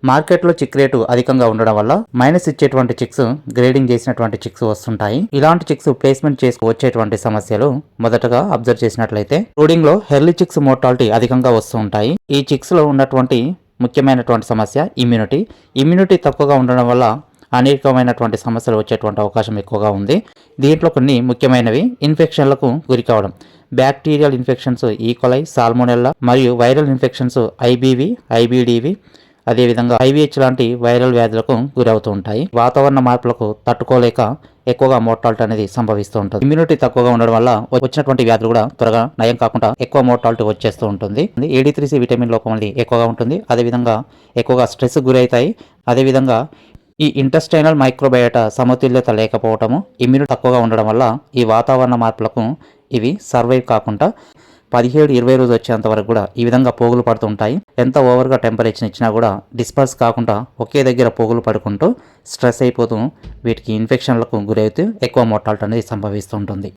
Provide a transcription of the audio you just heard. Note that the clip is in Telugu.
మార్కెట్లో చిక్ రేటు అధికంగా ఉండడం వల్ల మైనస్ ఇచ్చేటువంటి చిక్స్ గ్రేడింగ్ చేసినటువంటి చిక్స్ వస్తుంటాయి. ఇలాంటి చిక్స్ ప్లేస్మెంట్ చేసుకు వచ్చేటువంటి సమస్యలు మొదటగా అబ్జర్వ్ చేసినట్లయితే బ్రూడింగ్ లో హెర్లీ చిక్స్ మోర్టాలిటీ అధికంగా వస్తూ ఉంటాయి. ఈ చిక్స్ లో ఉన్నటువంటి ముఖ్యమైనటువంటి సమస్య ఇమ్యూనిటీ తక్కువగా ఉండడం వల్ల అనేకమైనటువంటి సమస్యలు వచ్చేటువంటి అవకాశం ఎక్కువగా ఉంది. దీంట్లో కొన్ని ముఖ్యమైనవి ఇన్ఫెక్షన్లకు గురి కావడం, బ్యాక్టీరియల్ ఇన్ఫెక్షన్స్ ఈకోలై, సాల్మోనెల్లా మరియు వైరల్ ఇన్ఫెక్షన్స్ ఐబీవి, ఐబీడీవి, అదేవిధంగా ఐవీహెచ్ లాంటి వైరల్ వ్యాధులకు గురవుతూ ఉంటాయి. వాతావరణ మార్పులకు తట్టుకోలేక ఎక్కువగా మోర్టాలిటీ అనేది సంభవిస్తూ ఉంటుంది. ఇమ్యూనిటీ తక్కువగా ఉండడం వల్ల వచ్చినటువంటి వ్యాధులు కూడా త్వరగా నయం కాకుండా ఎక్కువ మోర్టాలిటీ వచ్చేస్తూ ఉంటుంది. AD3C విటమిన్ లోపం అనేది ఎక్కువగా ఉంటుంది. అదేవిధంగా ఎక్కువగా స్ట్రెస్ గురవుతాయి. అదేవిధంగా ఈ ఇంటెస్టైనల్ మైక్రోబయోటా సమతుల్యత లేకపోవటము, ఇమ్యూనిటీ తక్కువగా ఉండడం వల్ల ఈ వాతావరణ మార్పులకు ఇవి సర్వైవ్ కాకుండా 17-20 రోజులు వచ్చేంత వరకు కూడా ఈ విధంగా పోగులు పడుతూ ఉంటాయి. ఎంత ఓవర్గా టెంపరేచర్ ఇచ్చినా కూడా డిస్పర్స్ కాకుండా ఒకే దగ్గర పోగులు పడుకుంటూ స్ట్రెస్ అయిపోతూ వీటికి ఇన్ఫెక్షన్లకు గురవుతూ ఎక్కువ మోర్టాలిటీ అనేది సంభవిస్తూ ఉంటుంది.